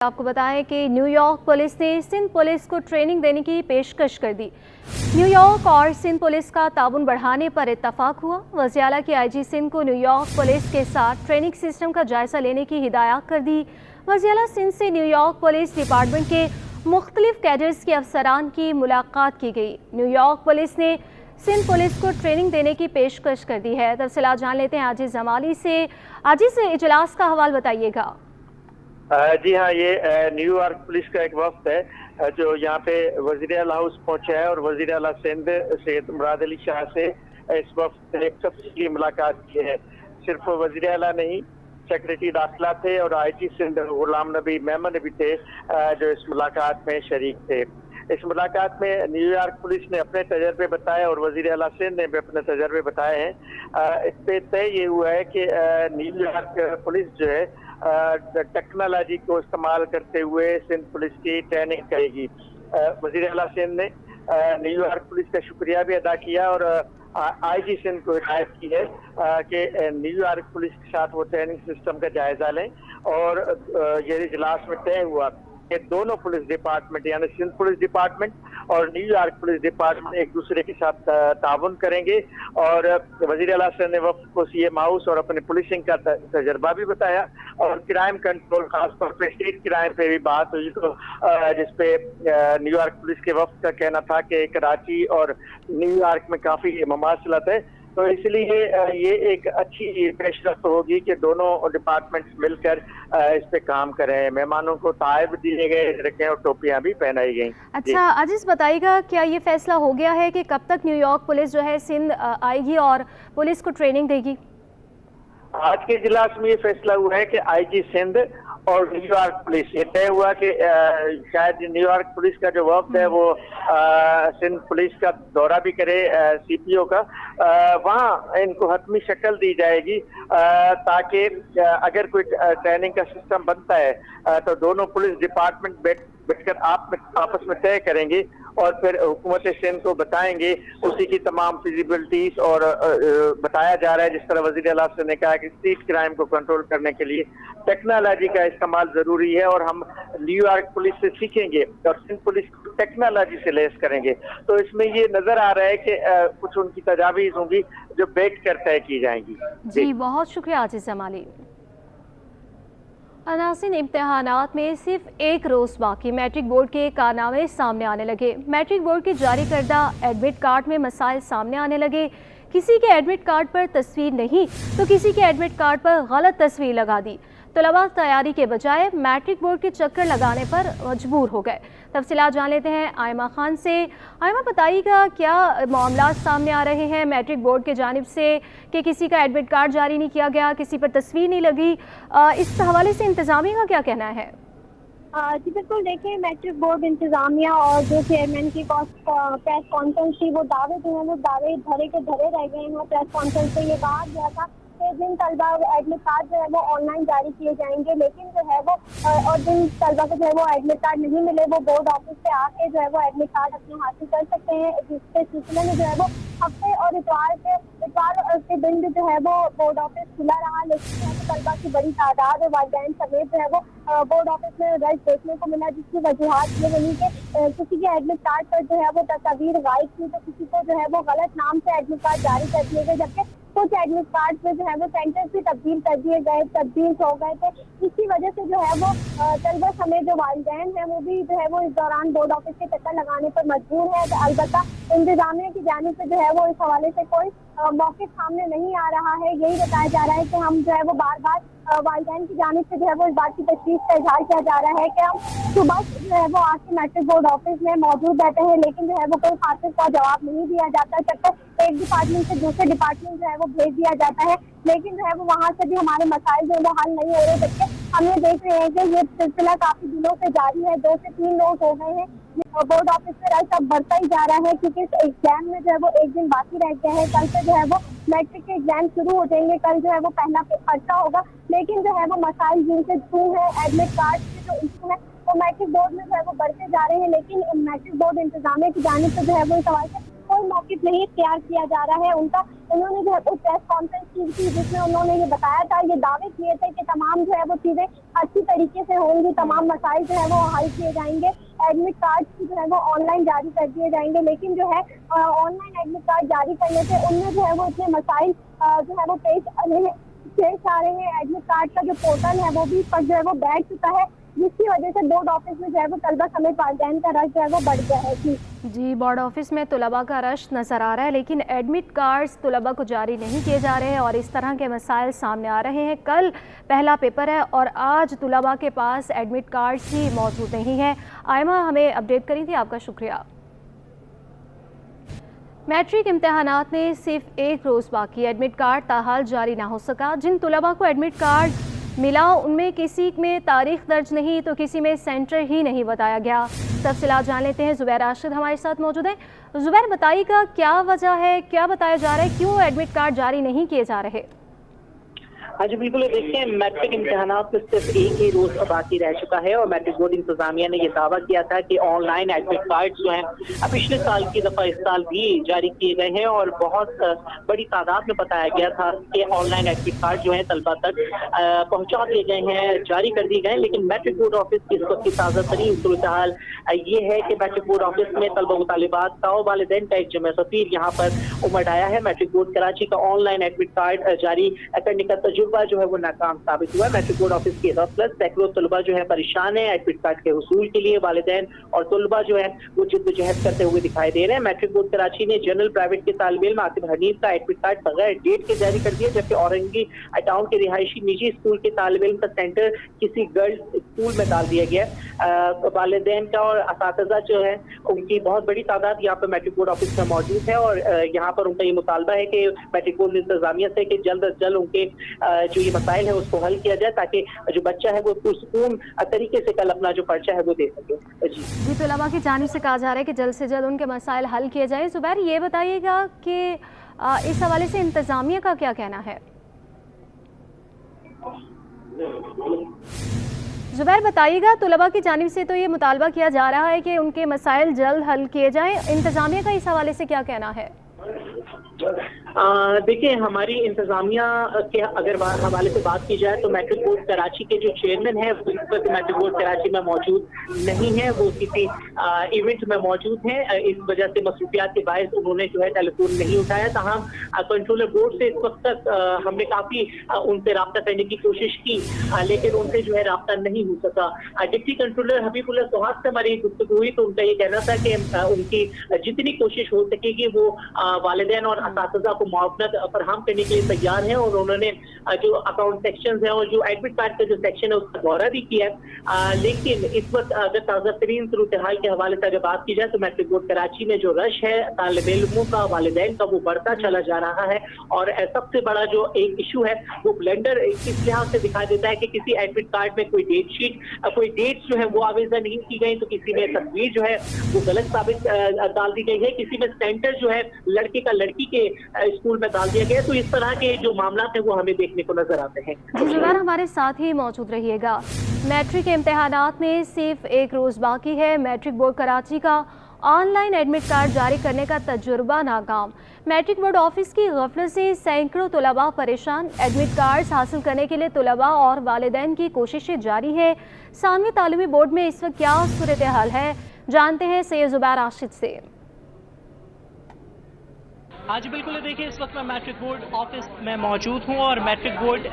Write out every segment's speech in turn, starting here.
آپ کو بتائیں کہ نیو یارک پولیس نے سندھ پولیس کو ٹریننگ دینے کی پیشکش کر دی۔ نیو یارک اور سندھ پولیس کا تعاون بڑھانے پر اتفاق ہوا۔ وزیر اعلیٰ کی آئی جی سندھ کو نیو یارک پولیس کے ساتھ ٹریننگ سسٹم کا جائزہ لینے کی ہدایات کر دی۔ وزیر اعلیٰ سندھ سے نیو یارک پولیس ڈپارٹمنٹ کے مختلف کیڈرز کے افسران کی ملاقات کی گئی۔ نیو یارک پولیس نے سندھ پولیس کو ٹریننگ دینے کی پیشکش کر دی ہے۔ تفصیلات جان لیتے ہیں عاجز جمالی سے۔ عاجز، اجلاس کا حوال بتائیے گا۔ جی ہاں، یہ نیو یارک پولیس کا ایک وفد ہے جو یہاں پہ وزیر اعلیٰ ہاؤس پہنچا ہے اور وزیر اعلیٰ سندھ سید مراد علی شاہ سے اس وفد نے ایک تفصیلی ملاقات کی ہے۔ صرف وزیر اعلیٰ نہیں، سیکرٹری داخلہ تھے اور آئی جی سندھ غلام نبی میمن بھی تھے جو اس ملاقات میں شریک تھے۔ اس ملاقات میں نیو یارک پولیس نے اپنے تجربے بتائے اور وزیر اعلیٰ سندھ نے بھی اپنے تجربے بتائے ہیں۔ اس پہ طے یہ ہوا ہے کہ نیو یارک پولیس جو ہے ٹیکنالوجی کو استعمال کرتے ہوئے سندھ پولیس کی ٹریننگ کرے گی۔ وزیر اعلیٰ سندھ نے نیو یارک پولیس کا شکریہ بھی ادا کیا اور آئی جی سندھ کو ہدایت کی ہے کہ نیو یارک پولیس کے ساتھ وہ ٹریننگ سسٹم کا جائزہ لیں، اور یہ اجلاس میں طے ہوا کہ دونوں پولیس ڈپارٹمنٹ یعنی سندھ پولیس ڈپارٹمنٹ اور نیو یارک پولیس ڈپارٹمنٹ ایک دوسرے کے ساتھ تعاون کریں گے۔ اور وزیر اعلیٰ سندھ نے وفد کو سی ایم ہاؤس اور اپنے پولیسنگ کا تجربہ بھی بتایا اور کرائم کنٹرول، خاص طور پہ اسٹریٹ کرائم پہ بھی بات ہوئی، جس پہ نیو یارک پولیس کے وفد کا کہنا تھا کہ کراچی اور نیو یارک میں کافی مماثلت ہے، تو اس لیے یہ ایک اچھی پیش رفت ہوگی کہ دونوں ڈپارٹمنٹس مل کر اس پہ کام کریں۔ مہمانوں کو تحائف دیے گئے رکھیں اور ٹوپیاں بھی پہنائی گئیں۔ اچھا عزیز، بتائیے گا کیا یہ فیصلہ ہو گیا ہے کہ کب تک نیو یارک پولیس جو ہے سندھ آئے گی اور پولیس کو ٹریننگ دے گی؟ آج کے اجلاس میں یہ فیصلہ ہوا ہے کہ آئی جی سندھ اور نیو یارک پولیس، یہ طے ہوا کہ شاید نیو یارک پولیس کا جو وفد ہے وہ سندھ پولیس کا دورہ بھی کرے، سی پی او کا، وہاں ان کو حتمی شکل دی جائے گی تاکہ اگر کوئی ٹریننگ کا سسٹم بنتا ہے تو دونوں پولیس ڈپارٹمنٹ بیٹھ کر آپس میں طے کریں گے اور پھر حکومت سندھ کو بتائیں گے اسی کی تمام فیزیبلٹیز۔ اور بتایا جا رہا ہے جس طرح وزیر اعلیٰ نے کہا کہ اسٹریٹ کرائم کو کنٹرول کرنے کے لیے ٹیکنالوجی کا استعمال ضروری ہے، اور ہم نیو یارک پولیس سے سیکھیں گے اور سندھ پولیس کو ٹیکنالوجی سے لیس کریں گے۔ تو اس میں یہ نظر آ رہا ہے کہ کچھ ان کی تجاویز ہوں گی جو بیٹھ کر طے کی جائیں گی۔ جی بہت شکریہ عاجز جمالی۔ ناظرین، امتحانات میں صرف ایک روز باقی، میٹرک بورڈ کے کارنامے سامنے آنے لگے۔ میٹرک بورڈ کے جاری کردہ ایڈمٹ کارڈ میں مسائل سامنے آنے لگے۔ کسی کے ایڈمٹ کارڈ پر تصویر نہیں تو کسی کے ایڈمٹ کارڈ پر غلط تصویر لگا دی۔ طلباء تیاری کے بجائے میٹرک بورڈ کے چکر لگانے پر مجبور ہو گئے۔ تفصیلات جان لیتے ہیں آئمہ خان سے۔ آئمہ، بتائیے گا کیا معاملات سامنے آ رہے ہیں میٹرک بورڈ کے جانب سے کہ کسی کا ایڈمٹ کارڈ جاری نہیں کیا گیا، کسی پر تصویر نہیں لگی، اس حوالے سے انتظامیہ کا کیا کہنا ہے؟ جی بالکل، دیکھیں میٹرک بورڈ انتظامیہ اور جو چیئرمین کی پریس کانفرنس تھی، وہ دعوے جو ہیں وہ دعوے دھرے کے دھرے رہ گئے ہیں۔ پریس کانفرنس سے یہ کہا گیا تھا کہ جن طلبہ ایڈمٹ کارڈ جو ہے وہ آن لائن جاری کیے جائیں گے، لیکن جو ہے وہ اور جن طلبہ کو جو ہے وہ ایڈمٹ کارڈ نہیں ملے وہ بورڈ آفس پہ آ کے جو ہے وہ ایڈمٹ کارڈ اپنے حاصل کر سکتے ہیں۔ جس کے سلسلے میں جو ہے وہ ہفتے اور اتوار کے دن جو ہے وہ بورڈ آفس کھلا رہا، لیکن طلبہ کی بڑی تعداد اور والدین سمیت جو ہے وہ بورڈ آفس میں رش دیکھنے کو ملا، جس کی وجوہات یہ بنی کہ کسی کے ایڈمٹ کارڈ پر جو ہے وہ تصاویر غائب تھی، تو کسی کو جو ہے وہ غلط نام سے ایڈمٹ کارڈ جاری کر دیے گئے، جبکہ کچھ ایڈمٹ کارڈ پہ جو ہے وہ سینٹرز بھی تبدیل کر دیے گئے، تبدیل ہو گئے تھے۔ اس کی وجہ سے جو ہے وہ طلبہ سمیت جو والدین ہیں وہ بھی جو ہے وہ اس دوران بورڈ آفس کے چکر لگانے پر مجبور ہے۔ البتہ انتظامیہ کی جانب سے جو ہے وہ اس حوالے سے کوئی موقف سامنے نہیں آ رہا ہے۔ یہی بتایا جا رہا ہے کہ ہم جو ہے وہ بار بار والدین کی جانب سے جو ہے وہ اس بات کی تشویش کا اظہار کیا جا رہا ہے کہ ہم صبح جو ہے وہ آج کے میٹرک بورڈ آفس میں موجود رہتے ہیں، لیکن جو ہے وہ کوئی خاطر کا جواب نہیں دیا جاتا، جب تک ایک ڈپارٹمنٹ سے دوسرے ڈپارٹمنٹ جو ہے وہ بھیج دیا جاتا ہے، لیکن جو ہے وہ وہاں سے بھی ہمارے مسائل جو ہے وہ حل نہیں ہو رہے، جبکہ ہم یہ دیکھ رہے ہیں کہ یہ سلسلہ کافی دنوں سے جاری ہے۔ 2 سے 3 روز ہو گئے ہیں بورڈ آفس میں رش اب بڑھتا ہی جا رہا ہے، کیونکہ اس ایگزام میں جو ہے وہ ایک دن باقی رہ گیا ہے۔ کل سے جو ہے وہ میٹرک کے ایگزام شروع ہو جائیں گے، کل جو ہے وہ پہلا پرچہ ہوگا، لیکن جو ہے وہ مسائل جن سے ہے ایڈمٹ کارڈ کے جو ایشو ہے وہ میٹرک بورڈ میں جو ہے وہ بڑھتے جا رہے ہیں، لیکن میٹرک بورڈ انتظامیہ کی جانب سے جو ہے وہ اس حوالے سے کوئی कोई मौक़िफ़ नहीं इख्तियार किया जा रहा है उनका। उन्होंने जो है वो प्रेस कॉन्फ्रेंस की थी जिसमें उन्होंने ये बताया था, ये दावे किए थे कि तमाम जो है वो चीज़ें अच्छी तरीके से होंगी, तमाम मसाइल जो है वो हल किए जाएंगे, एडमिट कार्ड जो है वो ऑनलाइन जारी कर दिए जाएंगे। लेकिन जो है ऑनलाइन एडमिट कार्ड जारी करने से उनमें जो है वो इतने मसाइल जो है वो पेश आ रहे हैं। एडमिट कार्ड का जो पोर्टल है वो भी पर जो है वो बैठ चुका है, जिसकी वजह से बोर्ड ऑफिस में जो है वो तलबा समेत वालिदैन का रश जो है वो बढ़ गया है। जी, बोर्ड ऑफिस में तलबा का रश नज़र आ रहा है, लेकिन एडमिट कार्ड्स तलबा को जारी नहीं किए जा रहे हैं और इस तरह के मसाइल सामने आ रहे हैं। कल पहला पेपर है और आज तलबा के पास एडमिट कार्ड्स ही मौजूद नहीं है। आयमा हमें अपडेट करी थी, आपका शुक्रिया। मैट्रिक इम्तहानात में सिर्फ एक रोज़ बाकी, एडमिट कार्ड ताहाल जारी ना हो सका। जिन तलबा को एडमिट कार्ड मिला उनमें किसी में तारीख दर्ज नहीं तो किसी में सेंटर ही नहीं बताया गया। तफसीलात जान लेते हैं, ज़ुबैर राशिद हमारे साथ मौजूद हैं। ज़ुबैर, बताइएगा क्या वजह है, क्या बताया जा रहा है, क्यों एडमिट कार्ड जारी नहीं किए जा रहे? हाँ जी बिल्कुल, देखिए मैट्रिक इम्तहानात में सिर्फ एक ही रोज बाकी रह चुका है और मैट्रिक बोर्ड इंतजामिया ने यह दावा किया था कि ऑनलाइन एडमिट कार्ड जो हैं पिछले साल की दफा इस साल भी जारी किए गए हैं और बहुत बड़ी तादाद में बताया गया था कि ऑनलाइन एडमिट कार्ड जो है तलबा तक पहुंचा दिए गए हैं, जारी कर दिए गए हैं। लेकिन मैट्रिक बोर्ड ऑफिस की इस वक्त की ताज़ा तरीन सूरत हाल ये है कि मैट्रिक बोर्ड ऑफिस में तलबा मुतालिबात का और वालिदैन का एक जमे ग़फीर यहाँ पर उमड़ आया है। मैट्रिक बोर्ड कराची का ऑनलाइन एडमिट कार्ड जारी करने का तजुर्बा जो है वो नाकाम साबित हुआ है। मैट्रिक बोर्ड ऑफिस की गफलत, सैकड़ों तलबा जो है परेशान है एडमिट कार्ड के हुसूल के लिए। वालिदैन और तलबा जो है वो जिद्दोजहद करते हुए दिखाई दे रहे हैं। मैट्रिक बोर्ड कराची ने जनरल प्राइवेट के तालिब इल्म आसिफ हनीफ का एडमिट कार्ड बगैर डेट के जारी कर दिया, जबकि औरंगी टाउन के रिहायशी निजी स्कूल के तालिब इल्म का सेंटर किसी गर्ल्स स्कूल में डाल दिया गया। वालिदैन का और असातिज़ा जो है उनकी बहुत बड़ी तादाद यहाँ पर मैट्रिक बोर्ड ऑफिस में मौजूद है और यहाँ पर उनका ये मुतालबा है कि मैट्रिक बोर्ड इंतजामिया से कि जल्द अज जल्द उनके जो ये मसाइल है उसको हल किया जाए ताकि जो बच्चा है वो पुरसुकून तरीके से कल अपना जो पर्चा है वो दे सके। जी तलबा की जानिब से कहा जा रहा है कि जल्द से जल्द उनके मसाइल हल किए जाए। ज़ुबैर, ये बताइएगा कि इस हवाले से इंतजामिया का क्या कहना है? ज़ुबैर, बताइएगा, तलबा की जानिब से तो ये मुतालबा किया जा रहा है कि उनके मसाइल जल्द हल किए जाएं, इंतजामिया का इस हवाले से क्या कहना है? देखिए, हमारी इंतजामिया के अगर हवाले से बात की जाए तो मैट्रिक बोर्ड कराची के जो चेयरमैन है वो इस वक्त मैट्रिक बोर्ड कराची में मौजूद नहीं है, वो किसी इवेंट में मौजूद हैं। इस वजह से मसरूफियात के बायस उन्होंने जो है टेलीफोन नहीं उठाया। तमाम कंट्रोलर बोर्ड से इस वक्त तक हमने काफी उनसे रब्ता करने की कोशिश की, लेकिन उनसे जो है रब्ता नहीं हो सका। डिप्टी कंट्रोलर हबीबुल्लाह सुहाग से हमारी गुफ्तगू हुई तो उनका ये कहना था कि उनकी जितनी कोशिश हो सकेगी वो वालिदैन और असातिज़ा को मुआवनत फराहम करने के लिए तैयार हैं और उन्होंने जो अकाउंट सेक्शन है और जो एडमिट कार्ड का जो सेक्शन है उसका दौरा भी किया है। लेकिन इस वक्त अगर ताज़ा तरीन सूरत हाल के हवाले से अगर बात की जाए तो मैट्रिक बोर्ड कराची में जो रश है तालिब इल्मों का, वालिदैन का, वो बढ़ता चला जा रहा है और सबसे बड़ा जो एक इशू है वो ब्लेंडर इस लिहाज से दिखाई देता है कि किसी एडमिट कार्ड में कोई डेट शीट, कोई डेट्स जो है वो आवेदन नहीं की गई, तो किसी में तस्वीर जो है वो गलत साबित डाल दी गई है, किसी में सेंटर जो है लड़के का लड़की के स्कूल में डाल दिया गया। तो इस तरह के जो मामला है वो हमें देखने को नजर आते हैं। ज़ुबैर, हमारे साथ ही मौजूद रहिएगा। मैट्रिक के इम्तहानात में सिर्फ एक रोज़ बाकी है। मैट्रिक बोर्ड कराची का ऑनलाइन एडमिट कार्ड जारी करने का तजुर्बा नाकाम। मैट्रिक बोर्ड ऑफिस की गफलत से सैकड़ों तलबा परेशान। एडमिट कार्ड हासिल करने के लिए तलबा और वालिदैन की कोशिशें जारी है। सानवी तालीमी बोर्ड में इस वक्त क्या सूरत हाल है, जानते हैं सैयद ज़ुबैर राशिद से। आज बिल्कुल देखिए, इस वक्त मैं मैट्रिक बोर्ड ऑफिस में मौजूद हूं और मैट्रिक बोर्ड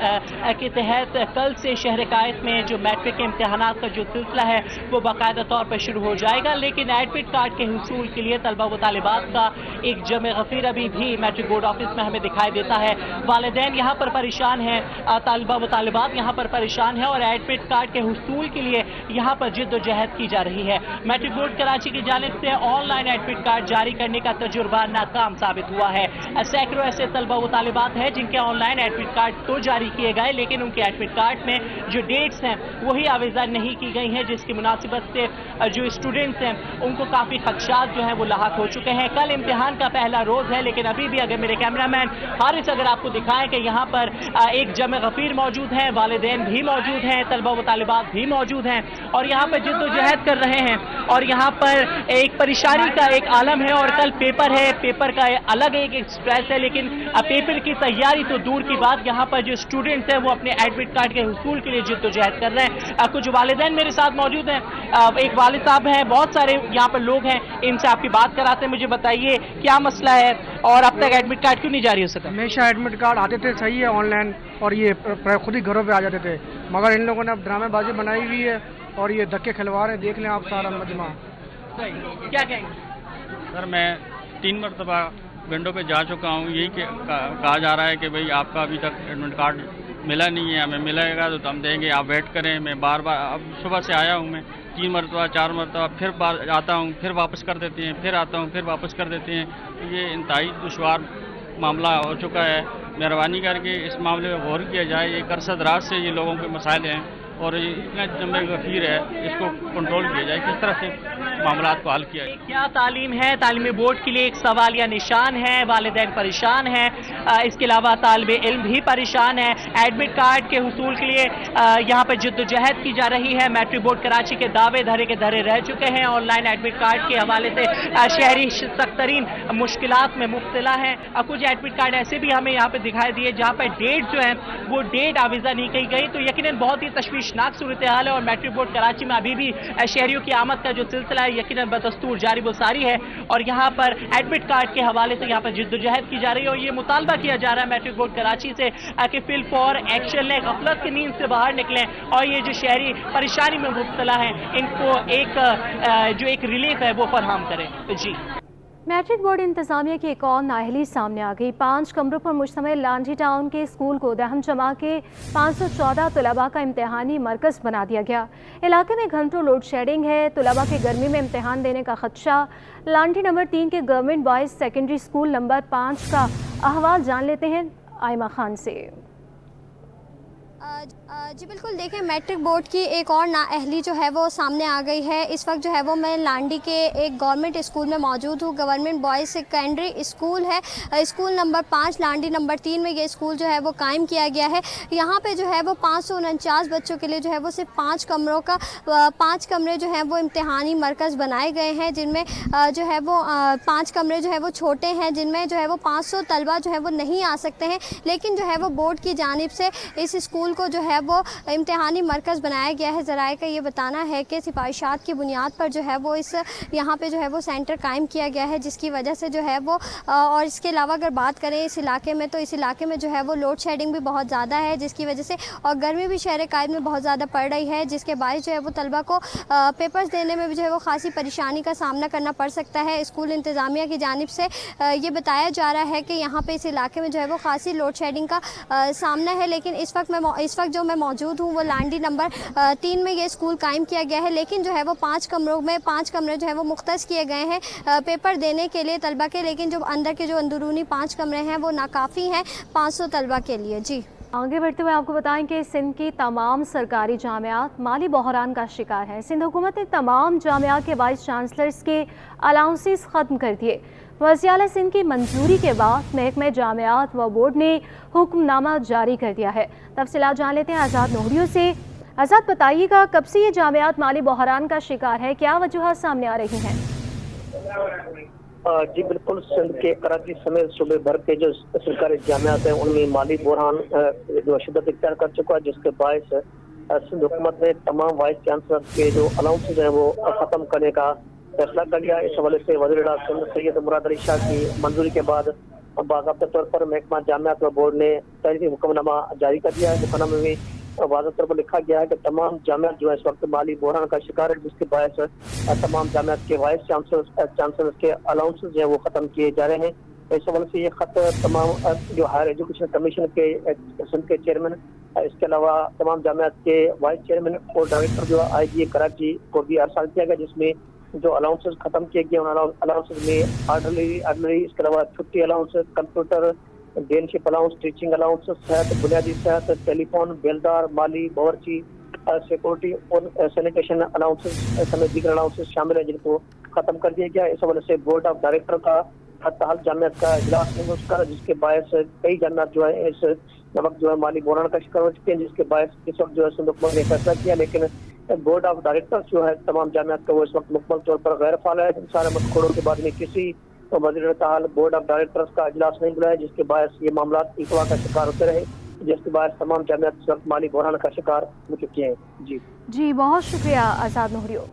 के तहत कल से शहर कायद में जो मैट्रिक के इम्तहानात का जो सिलसिला है वो बाकायदा तौर पर शुरू हो जाएगा। लेकिन एडमिट कार्ड के हुसूल के लिए तलबा व तालिबात का एक जमे ग़फीर अभी भी मैट्रिक बोर्ड ऑफिस में हमें दिखाई देता है। वालिदैन यहाँ पर परेशान हैं, तलबा व तालिबात यहाँ पर परेशान है और एडमिट कार्ड के हुसूल के लिए यहाँ पर जिद्दोजहद की जा रही है। मैट्रिक बोर्ड कराची की जानिब से ऑनलाइन एडमिट कार्ड जारी करने का तजुर्बा नाकाम साबित हुआ हुआ है। सैकड़ों ऐसे तलबा व तालिबात हैं जिनके ऑनलाइन एडमिट कार्ड तो जारी किए गए, लेकिन उनके एडमिट कार्ड में जो डेट्स हैं वही आवेज़ा नहीं की गई हैं, जिसकी मुनासिबत से जो स्टूडेंट्स हैं उनको काफ़ी खदशात जो हैं वो लाहक हो चुके हैं। कल इम्तिहान का पहला रोज़ है, लेकिन अभी भी अगर मेरे कैमरामैन हारिस अगर आपको दिखाएं कि यहाँ पर एक जमे गफीर मौजूद हैं, वालिदैन भी मौजूद हैं, तलबा व तालिबात भी मौजूद हैं और यहाँ पर जिद्दोजहद कर रहे हैं और यहाँ पर एक परेशानी का एक आलम है। और कल पेपर है, पेपर का अलग एक एक्सप्रेस है, लेकिन पेपर की तैयारी तो दूर की बात, यहाँ पर जो स्टूडेंट्स हैं वो अपने एडमिट कार्ड के हुसूल के लिए जिद्दोजहद कर रहे हैं। कुछ वालिदैन मेरे साथ मौजूद हैं, एक वालिद साहब हैं, बहुत सारे यहाँ पर लोग हैं, इनसे आपकी बात कराते हैं। मुझे बताइए क्या मसला है और अब तक एडमिट कार्ड क्यों नहीं जारी हो सका? हमेशा एडमिट कार्ड आते थे सही है ऑनलाइन और ये खुद ही घरों पे आ जाते थे, मगर इन लोगों ने अब ड्रामेबाजी बनाई हुई है और ये धक्के खिलवा रहे हैं। देख लें आप सारा मजमा। क्या कहेंगे सर? मैं 3 मरतबा विंडो पे जा चुका हूँ, यही कहा जा रहा है कि भाई आपका अभी तक एडमिट कार्ड मिला नहीं है, हमें मिलेगा तो हम देंगे, आप वेट करें। मैं बार बार अब सुबह से आया हूँ, मैं 3 मरतबा 4 मरतबा फिर बार आता हूँ, फिर वापस कर देते हैं, फिर आता हूँ, फिर वापस कर देते हैं। तो ये इंतहाई दुश्वार मामला हो चुका है। मेहरबानी करके इस मामले में गौर किया जाए। ये करसदराज से ये लोगों के मसाइल हैं और ये इतना जमे गफीर है, इसको कंट्रोल किया जाए, किस तरह से मामला को हल किया जाए। क्या तालीम है? तालीमी बोर्ड के लिए एक सवालिया निशान है, वालिदैन परेशान हैं, इसके अलावा तालिबे इल्म भी परेशान है। एडमिट कार्ड के हुसूल के लिए यहाँ पर जिद्दोजहद की जा रही है। मैट्रिक बोर्ड कराची के दावे धरे के धरे रह चुके हैं। ऑनलाइन एडमिट कार्ड के हवाले से शहरी सख्त तरीन मुश्किलात में मुब्तला हैं। कुछ एडमिट कार्ड ऐसे भी हमें यहाँ पर दिखाई दिए जहाँ पर डेट जो है वो डेट आवेज़ा नहीं की गई, तो यकीनन बहुत ही तशवीशनाक सूरत हाल है। और मैट्रिक बोर्ड कराची में अभी भी शहरियों की आमद का जो सिलसिला है यकीनन बदस्तूर जारी व सारी है और यहाँ पर एडमिट कार्ड के हवाले से यहाँ पर जिद्दोजहद की जा रही है और ये मुतालबा किया जा रहा है मैट्रिक बोर्ड कराची से कि फिल फॉर एक्शन लें, गफलत की नींद से बाहर निकलें और ये जो शहरी परेशानी में मुब्तला हैं इनको एक रिलीफ है वो फराहम करें। जी, मैट्रिक बोर्ड इंतजामिया की एक और नाअहली सामने आ गई। 5 कमरों पर मुश्तमिल लांडी टाउन के स्कूल को दहम जमा के 514 तलबा का इम्तिहानी मरकज़ बना दिया गया। इलाके में घंटों लोड शेडिंग है, तलबा के गर्मी में इम्तिहान देने का खदशा। लांडी नंबर 3 के government boys secondary school number 5 का अहवाल जान लेते हैं आयमा खान से। जी बिल्कुल, देखें मैट्रिक बोर्ड की एक और नाअहली जो है वो सामने आ गई है। इस वक्त जो है वो मैं लांडी के एक गवर्नमेंट स्कूल में मौजूद हूँ। गवर्नमेंट बॉयज़ सेकेंडरी स्कूल है, स्कूल नंबर 5 लांडी नंबर 3 में ये स्कूल जो है वो कायम किया गया है। यहाँ पे जो है वो 549 बच्चों के लिए जो है वो सिर्फ 5 कमरे जो हैं वो इम्तिहानी मरकज़ बनाए गए हैं, जिनमें जो है वो 5 कमरे जो है वो छोटे हैं, जिनमें जो है वो 500 तलबा जो है वो नहीं आ सकते हैं। लेकिन जो है वो बोर्ड की जानिब से इस स्कूल को जो है वो इम्तिहानी मरकज़ बनाया गया है। ज़राए का ये बताना है कि सिफारिशात की बुनियाद पर जो है वो इस यहाँ पे जो है वो सेंटर कायम किया गया है, जिसकी वजह से जो है वो और इसके अलावा अगर बात करें इस इलाके में, तो इस इलाके में जो है वो लोड शेडिंग भी बहुत ज़्यादा है, जिसकी वजह से और गर्मी भी शहर कायद में बहुत ज़्यादा पड़ रही है, जिसके बायस जो है वो तलबा को पेपर्स देने में भी जो है वो खासी परेशानी का सामना करना पड़ सकता है। स्कूल इंतज़ामिया की जानिब से ये बताया जा रहा है कि यहाँ पर इस इलाके में जो है वो खासी लोड शेडिंग का सामना है। लेकिन इस वक्त जो मैं मौजूद हूँ वो लांडी नंबर 3 में ये स्कूल कायम किया गया है। लेकिन जो है वो 5 कमरे जो है वो मुख्तस किए गए हैं पेपर देने के लिए तलबा के, लेकिन जो अंदर के जो अंदरूनी 5 कमरे हैं वो नाकाफ़ी हैं 500 तलबा के लिए। जी, आगे बढ़ते हुए आपको बताएं कि सिंध की तमाम सरकारी जामियात माली बहरान का शिकार हैं। सिंध हुकूमत ने तमाम जामियात के वाइस चांसलर्स के अलाउंसेस ख़त्म कर दिए। वज़ीर आला सिंध की मंजूरी के बाद महकमे जामियात व बोर्ड ने हुक्मनामा जारी कर दिया है। तफसीलात जान लेते हैं आज़ाद नोहरियों से। आज़ाद, बताइएगा कब से ये जामियात माली बहरान का शिकार है, क्या वजूहात सामने आ रही हैं? जी बिल्कुल, सिंध के कराची समेत सूबे भर के जो सरकारी जामियात हैं उनमें माली बहरान जो शिद्दत इख्तियार कर चुका है, जिसके बायस सिंध हुकूमत ने तमाम वाइस चांसलर के जो अलाउंसेज हैं वो ख़त्म करने का फैसला कर लिया। इस हवाले से वज़ीर आला सिंध सैयद मुराद अली शाह की मंजूरी के बाद बाकायदा तौर पर महकमा जामियात व बोर्ड ने तहरीरी हुक्मनामा जारी कर दिया है। हुक्मनामे में वाज़ह तौर पर लिखा गया है कि तमाम जामियात जो है इस वक्त माली बहरान का शिकार है, जिसके बायस तमाम जामियात के वाइस चांसलर्स के अलाउंसेस जो है वो ख़त्म किए जा रहे हैं। इस हवाले से ये ख़त तमाम जो हायर एजुकेशन कमीशन के सिंध के चेयरमैन, इसके अलावा तमाम जामियात के वाइस चेयरमैन और डायरेक्टर जो IGA कराची को भी अरसाल किया गया, जिसमें जो अलाउंसेस खत्म किए गए उन अलाउंसेस में आर्डनरी इसके अलावा छुट्टी अलाउंस, कंप्यूटर, डेनशिप अलाउंस, टीचिंग अलाउंस, सेहत, बुनियादी सेहत, टेलीफोन, बेलदार, माली, बावर्ची, सिक्योरिटी और सैनिटेशन अलाउंसेस समेत दीगर अलाउंसेस शामिल है जिनको खत्म कर दिया गया। इस हवाले से बोर्ड ऑफ डायरेक्टर का ताल जामियात का इजलास नहीं हो सका, जिसके बायस कई जामियात जो है इस वक्त जो है माली बहरान का शिकार हो चुके हैं, जिसके बायस इस वक्त जो है सिंध हुकूमत ने फैसला किया, लेकिन बोर्ड ऑफ डायरेक्टर्स जो है तमाम जामियात का वो इस वक्त मुकम्मल तौर पर गैर फाल है। इन सारे मसखोड़ों के बाद में किसी वज़ीर ताल बोर्ड ऑफ डायरेक्टर्स का इजलास नहीं बुलाया, जिसके बायस ये मामला इल्तवा का शिकार होते रहे, जिसके बायस तमाम जामियात इस वक्त माली बहरान का शिकार हो चुकी हैं। जी बहुत शुक्रिया आज़ाद नूरियो।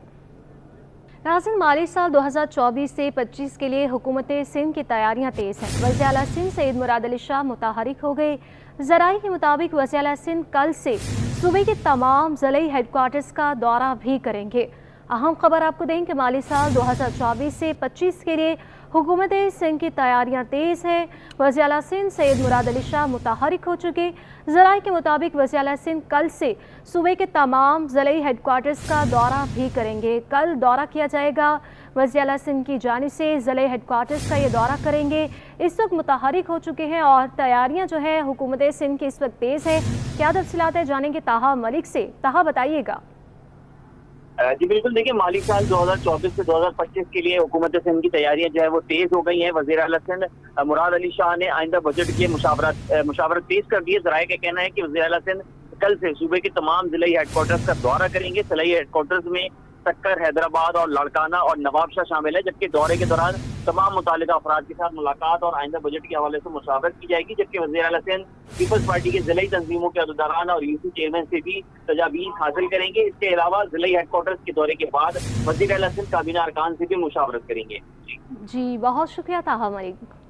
नाज़रीन, माली साल 2024 से 25 के लिए हुकूमत सिंध की तैयारियां तेज़ हैं। वज़ीर आला सिंध सैयद मुराद अली शाह मुतहरिक हो गए। ज़राई के मुताबिक वज़ीर आला सिंध कल से सूबे के तमाम ज़िले हेडक्वार्टर्स का दौरा भी करेंगे। अहम खबर आपको दें कि माली साल 2024 से 25 के लिए हुकूमत सिंध की तैयारियां तेज़ हैं। वज़ीर आला सिंध सैयद मुराद अली शाह मुतहरिक हो चुके। ज़राई के मुताबिक वज़ीर आला सिंध कल से सूबे के तमाम ज़िले हेडक्वार्टर्स का दौरा भी करेंगे। कल दौरा किया जाएगा। वज़ीर आला सिंध की जानिब से ज़िले हेडक्वार्टर्स का ये दौरा करेंगे। इस वक्त मुतहरिक हो चुके हैं और तैयारियां जो है हुकूमत सिंध की इस वक्त तेज़ है। क्या तफसीलात है जानेंगे ताहा मलिक से। ताहा, बताइएगा। जी बिल्कुल, देखिए माली साल 2024 से 2025 के लिए हुकूमत सिंध की तैयारियां जो है वो तेज हो गई हैं। वज़ीर आला सिंध मुराद अली शाह ने आइंदा बजट के मुशावरत तेज कर दी है। ज़राए का कहना है कि वज़ीर आला सिंध कल से सूबे के तमाम जिले हेडक्वार्टर्स का दौरा करेंगे। जिले हेडक्वार्टर्स में सक्कर, हैदराबाद और लाड़काना और नवाबशाह शामिल है, जबकि दौरे के दौरान तमाम मुतालिका अफराद के साथ मुलाकात और आइंदा बजट के हवाले से मुशावरत की जाएगी। जबकि वज़ीर आला सिंध पीपल्स पार्टी के जिले तंजीमों के अहदेदारान और यूसी चेयरमैन से भी तजावीज़ हासिल करेंगे। इसके अलावा जिले हेडक्वार्टर्स के दौरे के बाद वज़ीर आला सिंध काबीना अरकान से भी मुशावरत करेंगे। जी बहुत शुक्रिया ताहा मलिक।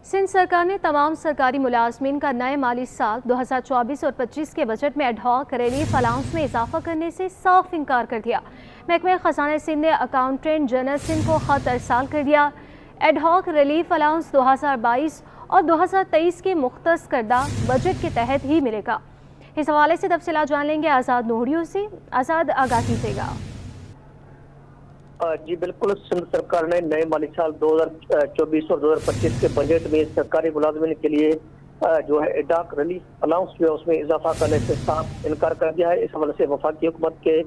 सिंध सरकार ने तमाम सरकारी मुलाजमीन का नए माली साल 2024 और 25 के बजट में एडहॉक रिलीफ अलाउंस में इजाफा करने से साफ इनकार कर दिया। महकमे खजाना सिंध ने अकाउंटेंट जनरल सिंध को खत अरसाल कर दिया। एडहॉक रिलीफ अलाउंस 2022 और 2023 के मुख्तस करदा बजट के तहत ही मिलेगा। इस हवाले से तफसीलात जान लेंगे आज़ाद नूरियो से। आज़ाद, आगाह कीजिएगा। जी बिल्कुल, सिंध सरकार ने नए माली साल 2024 और 2025 के बजट में सरकारी मुलाजमीन के लिए जो है एडहॉक रिलीफ अलाउंस जो है उसमें इजाफा करने से साफ इनकार कर दिया है। इस हवाले से वफाकी हुकूमत के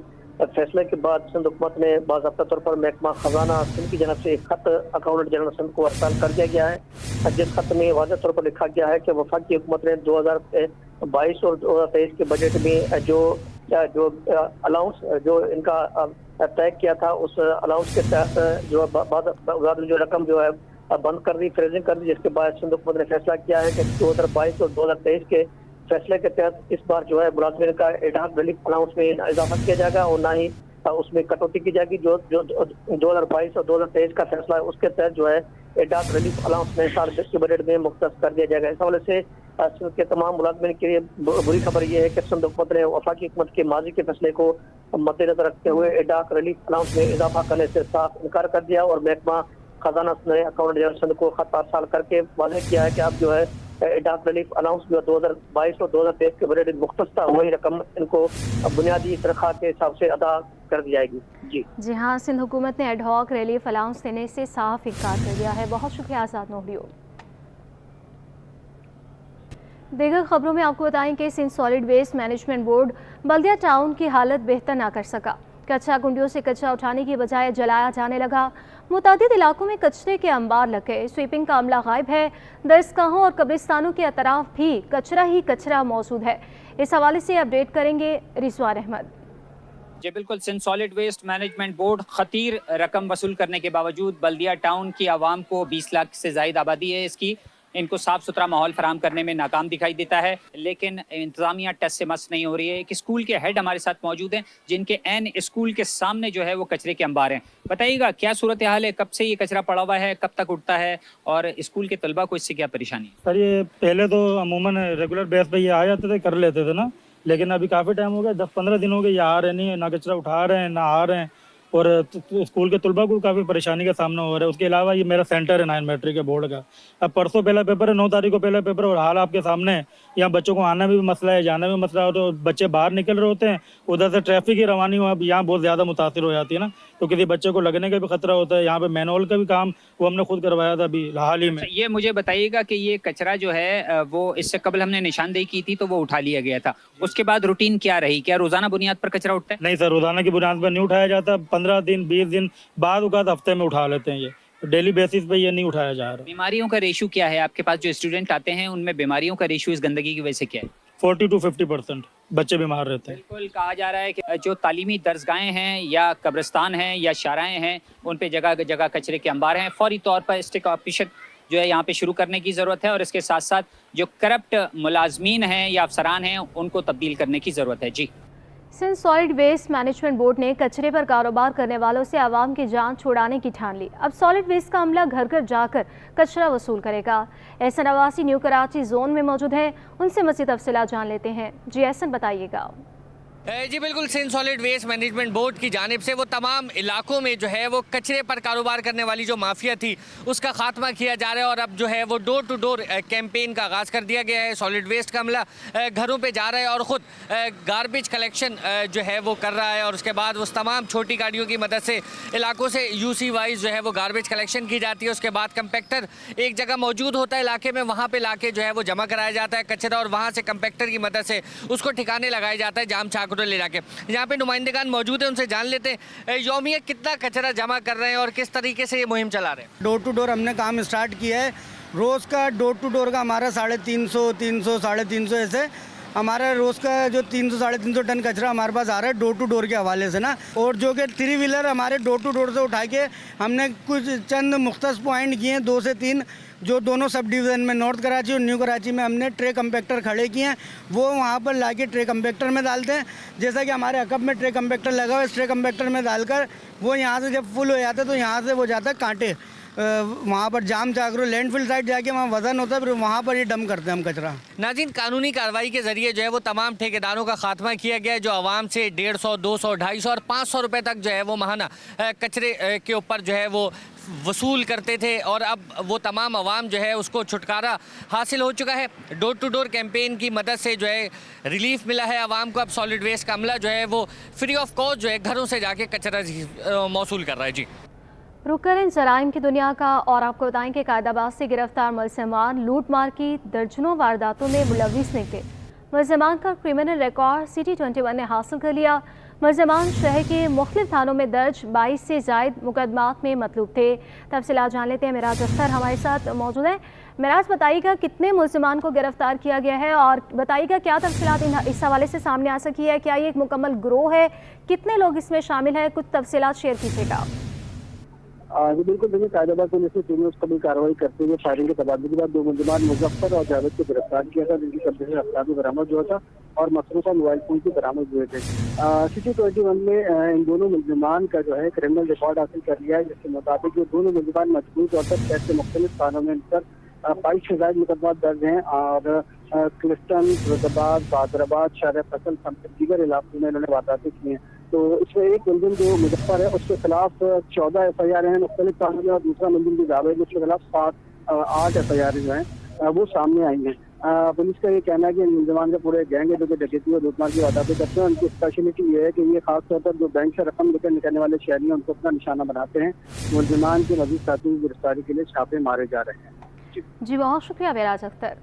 फैसले के बाद सिंध हुकूमत ने बाज़ाब्ता तौर पर महकमा खजाना सिंध की जानब से एक खत अकाउंटेंट जनरल सिंध को अरसाल कर दिया गया है, जिस खत में वाज़ेह तौर पर लिखा गया है कि वफाकी हुकूमत ने 2022 और 2023 के बजट में जो अलाउंस जो इनका तय किया था उस अलाउंस के तहत जो रकम जो है बंद कर दी, फ्रीजिंग कर दी, जिसके बाद सिंध हुकूमत ने फैसला किया है कि 2022 और 2023 के फैसले के तहत इस बार जो है मुलाजमीन का एडहॉक रिलीफ अलाउंस में इजाफा किया जाएगा और ना ही उसमें कटौती की जाएगी। जो 2022 और 2023 का फैसला है उसके तहत जो है एडहॉक रिलीफ अलाउंस में साल के बजट में मुख्तस कर दिया जाएगा। इस हवाले से सिंध के तमाम मुलाजमीन के लिए बुरी खबर यह है कि सिंध हुकूमत ने वफाकी हुकूमत के माजी के फैसले को मद्देनजर रखते हुए एडहॉक रिलीफ अलाउंस में इजाफा करने से साफ इनकार कर दिया और महकमा खजाना ने अकाउंट जनरल सिंध को खत अरसाल करके वाज़ेह किया है कि अब जो है एडहॉक रिलीफ अलाउंस जो 2022 और 2023 के बजट मुख्तस था वही रकम इनको बुनियादी तनख्वाह के हिसाब से अदा कर दी जाएगी। जी हाँ, सिंध हुकूमत ने एडहॉक रिलीफ अलाउंस देने से साफ इनकार कर दिया है। बहुत शुक्रिया आज़ाद नूरियो। दीगर खबरों में आपको बताएं कि Sindh solid waste management board बल्दिया टाउन की हालत बेहतर ना कर सका। कचरा कुंडियों से कचरा उठाने की बजाय जलाया जाने लगा। मुतादिद इलाकों में कचरे के अंबार लग गए। स्वीपिंग का अमला गायब है। दरसगाहों और कब्रिस्तानों के अतराफ भी कचरा ही कचरा मौजूद है। इस हवाले से अपडेट करेंगे रिजवान अहमद। जी बिल्कुल, Sindh solid waste management board खतीर रकम वसूल करने के बावजूद बल्दिया टाउन की आवाम को 20 लाख से ज़ायद आबादी है, इसकी इनको साफ़ सुथरा माहौल फराहम करने में नाकाम दिखाई देता है। लेकिन इंतज़ामिया टस से मस नहीं हो रही है। एक स्कूल के हेड हमारे साथ मौजूद हैं जिनके एन स्कूल के सामने जो है वो कचरे के अंबार हैं। बताइएगा क्या सूरत हाल है, कब से ये कचरा पड़ा हुआ है, कब तक उठता है और स्कूल के तलबा को इससे क्या परेशानी है? सर ये पहले तो अमूमन रेगुलर बेस पे ये आ जाते थे, कर लेते थे ना, लेकिन अभी काफ़ी टाइम हो गया, 10-15 दिन हो गए ये आ रहे नहीं है, ना कचरा उठा रहे हैं ना आ रहे हैं। और स्कूल के तलबा को काफ़ी परेशानी का सामना हो रहा है। उसके अलावा ये मेरा सेंटर है 9 मैट्रिक के बोर्ड का। अब परसों पहला पेपर है, 9 तारीख को पहला पेपर, और हाल आपके सामने है। यहाँ बच्चों को आना भी मसला है, जाना भी मसला है, तो बच्चे बाहर निकल रहे होते हैं, उधर से ट्रैफिक की रवानी हो, अब यहाँ बहुत ज़्यादा मुतासिर हो जाती है ना, तो किसी बच्चे को लगने का भी खतरा होता है। यहाँ पे मैनुअल का भी काम वो हमने खुद करवाया था अभी हाल ही में। ये मुझे बताइएगा कि ये कचरा जो है वो इससे कबल हमने निशानदेही की थी तो वो उठा लिया गया था, उसके बाद रूटीन क्या रही? क्या रोजाना बुनियाद पर कचरा उठता है? नहीं सर, रोजाना की बुनियाद पर नहीं उठाया जाता। 15 दिन 20 दिन बाद उगाद हफ्ते में उठा लेते हैं। ये डेली बेसिस पे ये नहीं उठाया जा रहा। बीमारियों का रेशो क्या है आपके पास? जो स्टूडेंट आते हैं उनमें बीमारियों का रेशो इस गंदगी की वजह से क्या है? 40 to 50% बच्चे बीमार रहते हैं। बिल्कुल कहा जा रहा है कि जो तालीमी दरसगाहें हैं या कब्रिस्तान हैं या शाराएं हैं, उन पे जगह जगह कचरे के अंबार हैं। फौरी तौर पर स्टिक ऑपरेशन जो है यहाँ पे शुरू करने की ज़रूरत है, और इसके साथ साथ जो करप्ट मुलाजमीन हैं या अफसरान हैं उनको तब्दील करने की ज़रूरत है। जी, Sindh solid waste management board ने कचरे पर कारोबार करने वालों से आवाम की जान छुड़ाने की ठान ली। अब सॉलिड वेस्ट का अमला घर घर जाकर कचरा वसूल करेगा। एहसन अवासी न्यू कराची जोन में मौजूद है, उनसे मज़ीद तफसीलात जान लेते हैं। जी एहसन, बताइएगा। जी बिल्कुल, Sindh solid waste management board की जानिब से वो तमाम इलाकों में जो है वो कचरे पर कारोबार करने वाली जो माफिया थी उसका खात्मा किया जा रहा है, और अब जो है वो डोर टू डोर कैंपेन का आगाज़ कर दिया गया है। सॉलिड वेस्ट का अमला घरों पे जा रहा है और ख़ुद गार्बेज कलेक्शन जो है वो कर रहा है, और उसके बाद उस तमाम छोटी गाड़ियों की मदद से इलाकों से यूसी वाइज जो है वो गार्बेज कलेक्शन की जाती है। उसके बाद कंपैक्टर एक जगह मौजूद होता है इलाके में, वहाँ पर लाके जो है वो जमा कराया जाता है कचरा, और वहाँ से कंपैक्टर की मदद से उसको ठिकाने लगाया जाता है जाम छाक ले जाके। यहाँ पे नुमाइंदेगान मौजूद है, उनसे जान लेते हैं यौमिया कितना कचरा जमा कर रहे हैं और किस तरीके से ये मुहिम चला रहे हैं। डोर टू डोर हमने काम स्टार्ट किया है। रोज़ का डोर टू डोर का हमारा 350, 300, 350 ऐसे हमारा रोज़ का जो 300, 350 टन कचरा हमारे पास आ रहा है डोर टू डोर के हवाले से ना। और जो कि 3 व्हीलर हमारे डोर टू डोर से उठा के हमने कुछ चंद मुख्तस पॉइंट किए हैं, 2 से 3, जो दोनों सब डिवीज़न में नॉर्थ कराची और न्यू कराची में हमने ट्रे कंपैक्टर खड़े किए हैं। वो वहाँ पर लाके ट्रे कंपैक्टर में डालते हैं। जैसा कि हमारे अकब में ट्रे कंपैक्टर लगा हुआ है, इस ट्रे कंपैक्टर में डालकर वो यहाँ से जब फुल हो जाता है तो यहाँ से वो जाता है कांटे, वहाँ पर जाम चाकरो लैंडफिल साइड जाके वहाँ वजन होता है, फिर वहाँ पर ये डंप करते हैं हम कचरा। नाज़रीन, कानूनी कार्रवाई के जरिए जो है वो तमाम ठेकेदारों का खात्मा किया गया है जो आवाम से 150, 200, 250 और 500 रुपये तक जो है वो माहाना कचरे के ऊपर जो है वो वसूल करते थे, और अब वो तमाम आवाम जो है उसको छुटकारा हासिल हो चुका है। डोर टू डोर कैंपेन की मदद से जो है रिलीफ मिला है आवाम को। अब सॉलिड वेस्ट का अमला जो है वो फ्री ऑफ कॉस्ट जो है घरों से जाके कचरा मौसूल कर रहा है। जी, रुक करें जराइम की दुनिया का, और आपको बताएं कि कायदाबाद से गिरफ्तार मुलज़िमान लूट मार की दर्जनों वारदातों में मुलव्विस निकले। मुलज़िमान का क्रिमिनल रिकॉर्ड सिटी 21 ने हासिल कर लिया। मुलज़िमान शहर के मुख्तलिफ थानों में दर्ज 22 से ज़ायद मुकदमात में मतलूब थे। तफसीलात जान लेते हैं। मिराज अख्तर हमारे साथ मौजूद है। मिराज, बताइएगा कितने मुलज़िमान को गिरफ्तार किया गया है, और बताइएगा क्या तफसीलात इस हवाले से सामने आ सकी है? क्या ये एक मुकम्मल गिरोह है? कितने लोग इसमें शामिल हैं? कुछ तफसीलात शेयर कीजिएगा। जी बिल्कुल, देखिए कायदाबाद पुलिस ने 3 रोज कबल कार्रवाई करते हुए फायरिंग के तबादले के बाद 2 मुलज़िमान मुजफ्फर और जावेद को गिरफ्तार किया था, जिनकी कब्जे से रफ्तार भी बरामद हुआ था और मसरूफा मोबाइल फोन भी बरामद हुए थे। सिटी 21 ने इन दोनों मुलज़िमान का जो है क्रिमिनल रिकॉर्ड हासिल कर लिया है, जिसके मुताबिक जो दोनों मुलज़िमान मजबूत तौर पर शहर के मुख्तलिफ थानों में 22 से ज़ायद मुकदमा दर्ज हैं, और क्लिस्टन, फिरोजाबाद, बहादुराबाद, शाह फसल समेत दीगर इलाकों में इन्होंने वारदातें की हैं। तो इसमें एक मुलजिम जो मुजफ्फर है उसके खिलाफ 14 FIR हैं मुख्तलिफ थानों में, और दूसरा मुलजिम जो जावेद उसके खिलाफ 8 FIR जो हैं वो सामने आई हैं। पुलिस का ये कहना है कि मुलज़िमान का पूरे गैंग है जो कि डकैती और लूटमार की वारदातें करते हैं। उनकी स्पेशलिटी ये है कि ये खास तौर पर जो बैंक से रकम लेकर निकलने वाले शहरी हैं उनको अपना निशाना बनाते हैं। मुलज़िमान के मज़ीद साथियों की गिरफ्तारी के लिए छापे मारे जा रहे हैं। जी बहुत शुक्रिया मिराज अख्तर।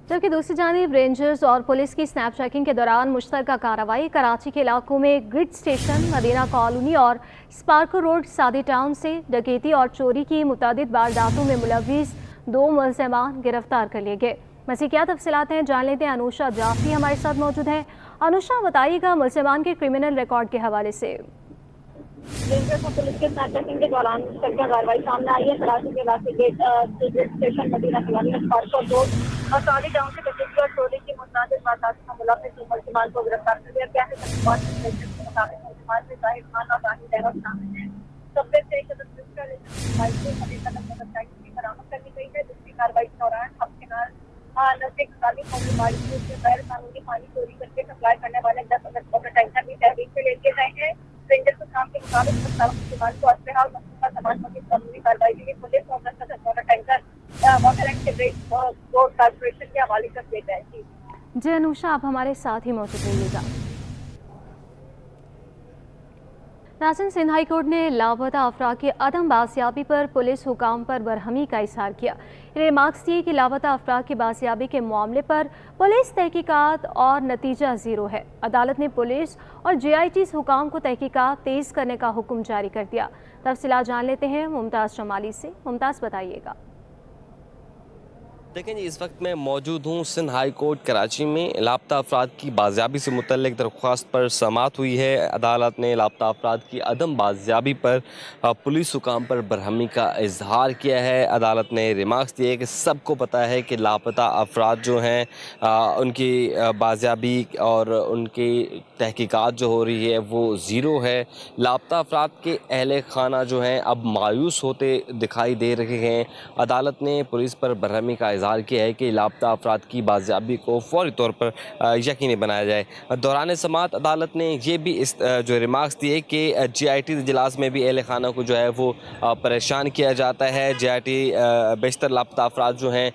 जबकि दूसरी जानिब रेंजर्स और पुलिस की स्नैप चेकिंग के दौरान मुश्तरका कार्रवाई कराची के इलाकों में ग्रिड स्टेशन, मदीना कॉलोनी और स्पार्को रोड सादी टाउन से डकैती और चोरी की मुतअद्दिद वारदातों में मुलव्विस 2 मुलज़िमान गिरफ्तार कर लिए गए। मज़ीद क्या तफसीलात हैं जान लेते हैं। अनुषा जाफरी हमारे साथ मौजूद हैं। अनुषा, बताइएगा मुलज़िमान के क्रिमिनल रिकॉर्ड के हवाले से। रेंजर्स और पुलिस के स्नैप चेकिंग के दौरान मुश्तरका कार्रवाई सामने आई है। कराची के इलाके gate station, Madina colony, Sparco road और सादी टाउन से डकैती और चोरी की मुतअद्दिद वारदातों में मुलव्विस मुलज़िमान को गिरफ्तार कर लिया गया है। मुलज़िमान में जाहिद खान और राहिल अहमद शामिल हैं। सबसे तेज बरामद करनी गई है, जिसकी कार्रवाई के दौरान हफ्तेगार नजदीक गैर कानूनी पानी चोरी करके सप्लाई करने वाले 10 अगस्त को टैंकर भी तहरीक में लेके गए हैं। रेंजर को मुताबिक सामान को अस्पताल और का सामान की कानूनी कार्रवाई के लिए पुलिस और tanker water and sewerage board corporation के हवाले कर देता है। जी अनुषा, आप हमारे साथ ही मौजूद रहिएगा। नाज़रीन, सिंध हाई कोर्ट ने लापता अफराद की अदम बाजियाबी पर पुलिस हुकाम पर बरहमी का इजहार किया। रिमार्क्स दिए कि लापता अफराद की बाजियाबी के मामले पर पुलिस तहकीकात और नतीजा ज़ीरो है। अदालत ने पुलिस और JIT's हुकाम को तहकीकात तेज़ करने का हुक्म जारी कर दिया। तफसीलात जान लेते हैं मुमताज़ जमाली से। मुमताज़, बताइएगा। देखें जी, इस वक्त मैं मौजूद हूँ सिंध हाई कोर्ट कराची में। लापता अफराद की बाजियाबी से मुतल्लिक दरख्वास्त पर समाअत हुई है। अदालत ने लापता अफराद की अदम बाजियाबी पर पुलिस हुकाम पर बरहमी का इजहार किया है। अदालत ने रिमार्क्स दिए कि सबको पता है कि लापता अफराद जो हैं उनकी बाजियाबी और उनकी तहकीकात जो हो रही है वो ज़ीरो है। लापता अफराद के अहले खाना जो हैं अब मायूस होते दिखाई दे रहे हैं। अदालत ने पुलिस पर बरहमी का इजहार किया है कि लापता अफराद की बाजियाबी को फौरी तौर पर यकीनी बनाया जाए। दौरान समाअत अदालत ने ये भी इस जो रिमार्क्स दिए कि JIT इजलास में भी अहले खाना को जो है वो परेशान किया जाता है। JIT बेशतर लापता अफराद जो हैं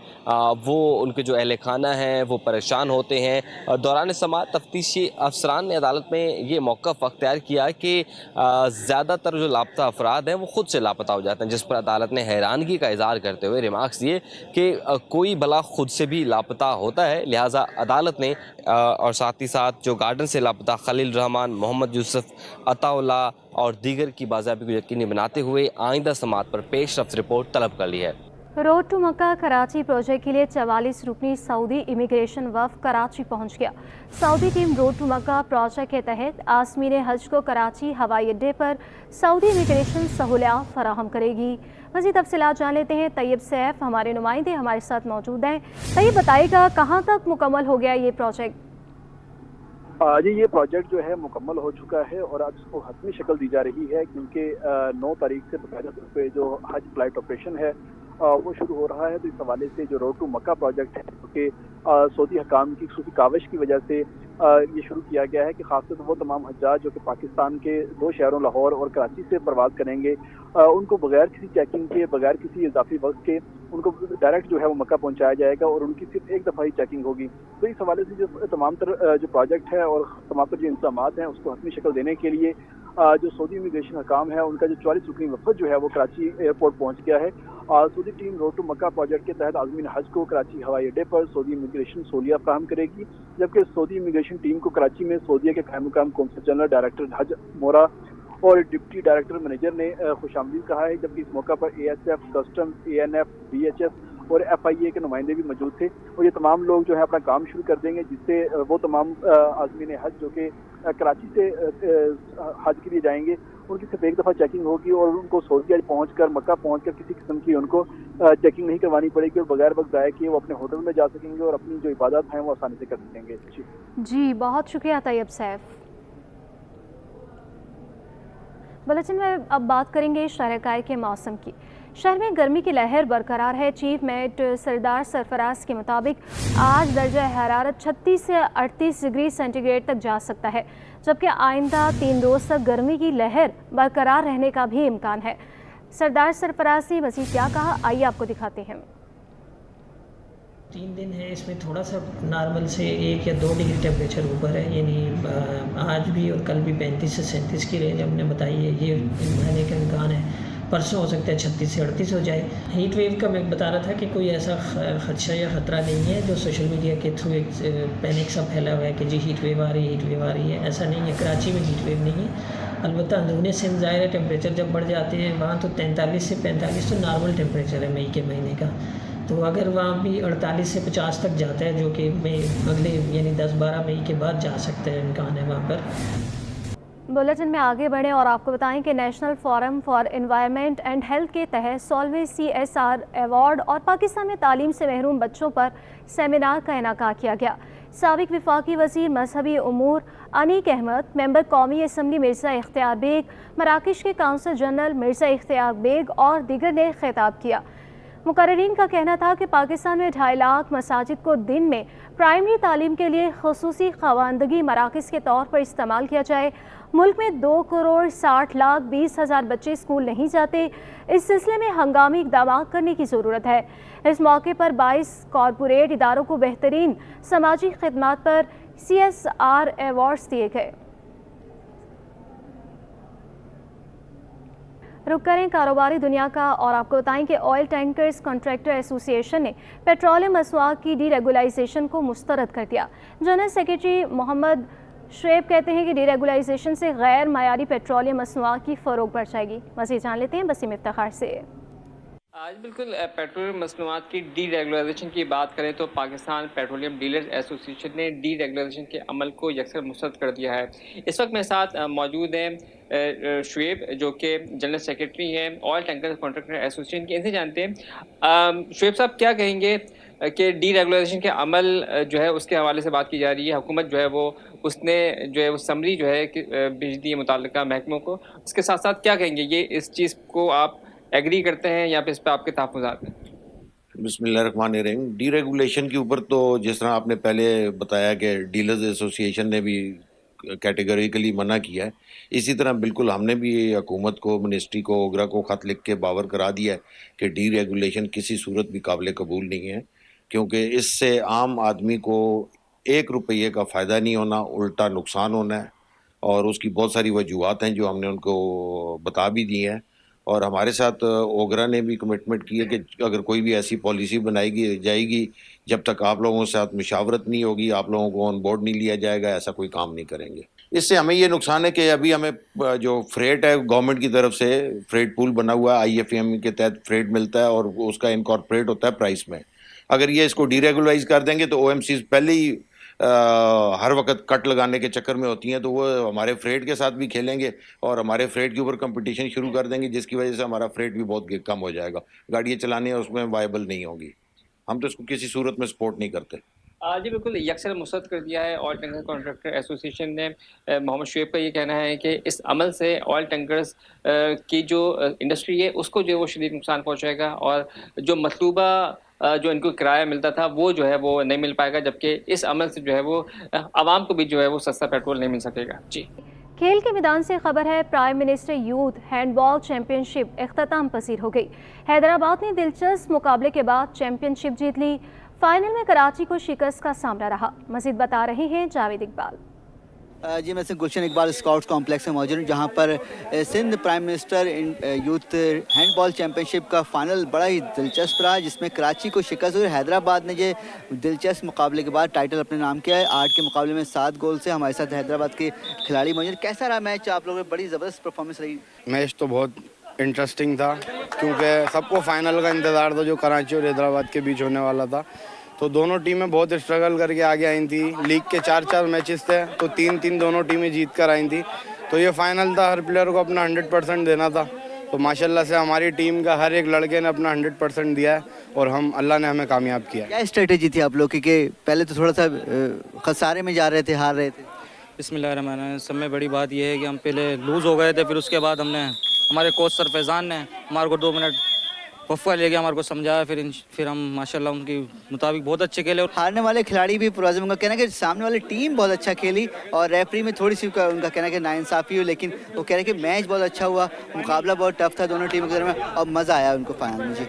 वो उनके जो अहले खाना हैं वो परेशान होते हैं। दौरान समाअत तफ्तीशी अफसरान ने अदालत में ये मौक़िफ़ अख्तियार किया कि ज़्यादातर जो लापता अफराद हैं वो ख़ुद से लापता हो जाते हैं, जिस पर अदालत ने हैरानगी का इजहार करते हुए रिमार्क्स दिए कि कोई भला खुद से भी लापता होता है। लिहाजा अदालत ने और साथ ही साथ जो गार्डन से लापता खलील रहमान, मोहम्मद यूसुफ, अताउल्लाह और दीगर की बाजियाबी को यकीनी बनाते हुए आइंदा समाअत पर पेशरफ्त रिपोर्ट तलब कर ली है। Road to Mecca Karachi project के लिए 44 रुकनी सऊदी इमिग्रेशन वफ़द कराची पहुंच गया। Saudi team road to Mecca project के तहत आज़मीन हज को कराची हवाई अड्डे पर सऊदी इमिग्रेशन सहूलियात फराहम करेगी। मज़ीद तफसीलात जान लेते हैं। तैयब सैफ हमारे नुमाइंदे हमारे साथ मौजूद हैं। तैयब, बताइएगा कहाँ तक मुकम्मल हो गया ये प्रोजेक्ट? जी, ये प्रोजेक्ट जो है मुकम्मल हो चुका है और आज इसको हतमी शक्ल दी जा रही है, क्योंकि 9 तारीख से बाकायदा तौर पे जो हज फ्लाइट ऑपरेशन है वो शुरू हो रहा है। तो इस हवाले से जो रोड टू मक्का प्रोजेक्ट है, क्योंकि सऊदी हकाम की खसूसी काविश की वजह से ये शुरू किया गया है कि खासतौर पर वो तमाम हज्जाज जो कि पाकिस्तान के 2 शहरों लाहौर और कराची से परवाज़ करेंगे, उनको बगैर किसी चेकिंग के, बगैर किसी इजाफी वक्त के उनको डायरेक्ट जो है वो मक्का पहुंचाया जाएगा और उनकी सिर्फ एक दफ़ा ही चेकिंग होगी। तो इस हवाले से जो तमाम जो प्रोजेक्ट है और तमाम जो इंतजामात हैं उसको हतमी शक्ल देने के लिए जो सऊदी इमिग्रेशन हकाम है उनका जो 44 रुकनी वफ़द जो है वो कराची एयरपोर्ट पहुंच गया है। Saudi team road to Mecca project के तहत आज़मीन हज को कराची हवाई अड्डे पर सऊदी इमिग्रेशन सहूलियत फराहम करेगी, जबकि सऊदी इमिग्रेशन टीम को कराची में सऊदीया के क़ायम मुक़ाम कौंसल जनरल डायरेक्टर हज मोरा और डिप्टी डायरेक्टर मैनेजर ने खुशामदीद कहा है। जबकि इस मौका पर ASF, कस्टम्स, ANF, DHS और FIA के नुमाइंदे भी मौजूद थे और ये तमाम लोग जो है अपना काम शुरू कर देंगे, जिससे वो तमाम आज़मीन हज जो कि कराची से हज के लिए जाएंगे उनकी सिर्फ एक दफ़ा चेकिंग होगी और उनको सऊदीया पहुंचकर, मक्का पहुंचकर किसी किस्म की उनको चेकिंग नहीं करवानी पड़ेगी और बगैर वक्त ज़ाया किए वो अपने होटल में जा सकेंगे और अपनी जो इबादत हैं वो आसानी से कर सकेंगे। जी, बहुत शुक्रिया तैयब सैफ। बुलेटिन में अब बात करेंगे शहर के मौसम की। शहर में गर्मी की लहर बरकरार है। चीफ मेट सरदार सरफराज के मुताबिक आज दर्जा हरारत 36 से 38 डिग्री सेंटीग्रेड तक जा सकता है, जबकि आइंदा 3 रोज़ तक गर्मी की लहर बरकरार रहने का भी इम्कान है। सरदार सरफराज ने मज़ीद क्या कहा, आइए आपको दिखाते हैं। 3 दिन है, इसमें थोड़ा सा नॉर्मल से 1 या 2 डिग्री टेम्परेचर ऊपर है, यानी आज भी और कल भी 35 से 37 की रेंज हमने बताई है, ये रहने का इम्कान है। परसों हो सकता है 36 से 38 हो जाए। हीट वेव का मैं बता रहा था कि कोई ऐसा खदशा या ख़तरा नहीं है जो सोशल मीडिया के थ्रू एक पैनिक सा फैला हुआ है कि जी हीट वेव आ रही है, हीट वेव आ रही है। ऐसा नहीं है, कराची में हीट वेव नहीं है। अलबत्ता अंदरूनी सिंध ज़ाहिर है टेम्परेचर जब बढ़ जाते हैं वहाँ तो 43 से 45 तो नॉर्मल टेम्परेचर है मई के महीने का। तो अगर वहाँ भी 48 से 50 तक जाता है, जो कि मई अगले यानी 10-12 मई के बाद जा सकते हैं, इम्कान है वहाँ पर। बुलेटिन में आगे बढ़ें और आपको बताएं कि national forum for environment and health के तहत 16वें CSR अवार्ड और पाकिस्तान में तालीम से महरूम बच्चों पर सेमिनार का इनेकाद किया गया। साबिक वफाकी वज़ीर मजहबी उमूर अनीक अहमद, मेंबर कौमी असम्बली मिर्ज़ा इख्तियार बेग, मराकश के काउंसल जनरल मिर्ज़ा इख्तियार बेग और दीगर ने खिताब किया। मुकर्रिरीन का कहना था कि पाकिस्तान में 2.5 लाख मसाजिद को दिन में प्राइमरी तालीम के लिए खसूसी खवानदगी मराकज़ के तौर पर इस्तेमाल किया जाए। मुल्क में 2,60,20,000 बच्चे स्कूल नहीं जाते। इस सिलसिले में हंगामी इक़दाम करने की ज़रूरत है। इस मौके पर 22 कॉरपोरेट इदारों को बेहतरीन समाजी खिदमात पर CSR अवार्ड्स दिए गए। रुक करें कारोबारी दुनिया का और आपको बताएं कि ऑयल टैंकर्स कॉन्ट्रैक्टर एसोसिएशन ने पेट्रोलियम मसवाक की डीरेगुलाइजेशन को मुस्तरद कर दिया। जनरल सेक्रेटरी मोहम्मद शुएब कहते हैं कि डीरेगुलाइजेशन से गैर मायारी पेट्रोलियम मसवाक की फ़रोग बढ़ जाएगी। मज़ीद जान लेते हैं वसीम इफ्तिखार से। आज बिल्कुल पेट्रोलियम मसनूआत की डी रेगुलाइजेशन की बात करें तो पाकिस्तान पेट्रोलियम डीलर्स एसोसिएशन ने डी रेगुलाइजेशन के अमल को यकसर मुस्तरद कर दिया है। इस वक्त मेरे साथ मौजूद हैं शुएब जो कि जनरल सेक्रेटरी हैं ऑयल टैंकर कॉन्ट्रैक्टर एसोसिएशन के। इनसे जानते हैं शुएब साहब क्या कहेंगे कि डी रेगुलाइजेशन के अमल जो है उसके हवाले से बात की जा रही है। हुकूमत जो है वो उसने जो है वो समरी जो है भेज दी है मुताल्लिका महकमों को। इसके साथ साथ क्या कहेंगे, ये इस चीज़ को आप एग्री करते हैं या फिर इस पर आपके तहफ़्फ़ुज़ात हैं? बिस्मिल्लाहिर्रहमानिर्रहीम। डीरेगुलेशन के ऊपर तो जिस तरह आपने पहले बताया कि डीलर्स एसोसिएशन ने भी कैटेगरिकली मना किया है, इसी तरह बिल्कुल हमने भी हुकूमत को, मिनिस्ट्री को, ओगरा को ख़त लिख के बावर करा दिया है कि डीरेगुलेशन किसी सूरत भी काबिल कबूल नहीं है, क्योंकि इससे आम आदमी को 1 रुपये का फ़ायदा नहीं होना, उल्टा नुकसान होना है। और उसकी बहुत सारी वजूहत हैं जो हमने उनको बता भी दी हैं। और हमारे साथ ओगरा ने भी कमिटमेंट की है कि अगर कोई भी ऐसी पॉलिसी बनाई जाएगी, जब तक आप लोगों के साथ मुशावरत नहीं होगी, आप लोगों को ऑन बोर्ड नहीं लिया जाएगा, ऐसा कोई काम नहीं करेंगे। इससे हमें ये नुकसान है कि अभी हमें जो फ्रेट है गवर्नमेंट की तरफ से फ्रेट पूल बना हुआ है, IFM के तहत फ्रेट मिलता है और उसका इनकॉर्पोरेट होता है प्राइस में। अगर ये इसको डीरेगुलाइज कर देंगे तो OMCs पहले ही हर वक्त कट लगाने के चक्कर में होती हैं, तो वो हमारे फ्रेट के साथ भी खेलेंगे और हमारे फ्रेट के ऊपर कंपटीशन शुरू कर देंगे, जिसकी वजह से हमारा फ्रेट भी बहुत कम हो जाएगा। गाड़ियाँ चलाने उसमें वायबल नहीं होगी। हम तो इसको किसी सूरत में सपोर्ट नहीं करते। जी बिल्कुल यकसर मुस्तरद कर दिया है ऑयल टैंकर कॉन्ट्रैक्टर एसोसिएशन ने। मोहम्मद शुएब का ये कहना है कि इस अमल से ऑयल टैंकर्स की जो इंडस्ट्री है उसको जो है वो शदीद नुकसान पहुँचाएगा और जो मतलूबा जो इनको किराया मिलता था वो जो है वो नहीं मिल पाएगा, जबकि इस अमल से जो है वो आवाम को भी जो है वो सस्ता पेट्रोल नहीं मिल सकेगा। जी खेल के मैदान से खबर है, prime minister youth handball championship इख्तिताम पसीर हो गई। हैदराबाद ने दिलचस्प मुकाबले के बाद चैंपियनशिप जीत ली। फाइनल में कराची को शिकस्त का सामना रहा। मज़ीद बता रहे हैं जावेद इकबाल। जी मैं गुलशन इकबाल स्काउट्स कॉम्प्लेक्स में मौजूद हूँ, जहाँ पर Sindh prime minister youth handball championship का फाइनल बड़ा ही दिलचस्प रहा, जिसमें कराची को शिकस्त हुई। हैदराबाद ने ये दिलचस्प मुकाबले के बाद टाइटल अपने नाम किया है 8 के मुकाबले में 7 गोल से। हमारे साथ हैदराबाद के खिलाड़ी मौजूद। कैसा रहा मैच आप लोगों की बड़ी ज़बरदस्त परफॉर्मेंस रही? मैच तो बहुत इंटरेस्टिंग था, क्योंकि सबको फाइनल का इंतज़ार था जो कराची और हैदराबाद के बीच होने वाला था। तो दोनों टीमें बहुत स्ट्रगल करके आगे आई थी। लीग के 4 मैचेस थे तो 3 दोनों टीमें जीत कर आई थी। तो ये फाइनल था, हर प्लेयर को अपना 100% देना था। तो माशाल्लाह से हमारी टीम का हर एक लड़के ने अपना 100% दिया है और अल्लाह ने हमें कामयाब किया। क्या स्ट्रेटेजी थी आप लोग की? पहले तो थोड़ा सा खसारे में जा रहे थे, हार रहे थे। बिस्मिल्लाहिर्रहमानिर्रहीम। सब में बड़ी बात यह है कि हम पहले लूज़ हो गए थे, फिर उसके बाद हमारे कोच सर फैज़ान ने हमारे को 2 मिनट वफ़ा लेके हमारे को समझाया, फिर हम माशाल्लाह उनके मुताबिक बहुत अच्छे खेले। और हारने वाले खिलाड़ी भी पुरज़म, उनका कहना है कि सामने वाली टीम बहुत अच्छा खेली और रेफरी में थोड़ी सी उनका कहना है कि नाइंसाफ़ी हुई, लेकिन वो कह रहे हैं कि मैच बहुत अच्छा हुआ, मुकाबला बहुत टफ था दोनों टीमों के दरमियान और मज़ा आया उनको फाइनल में। जी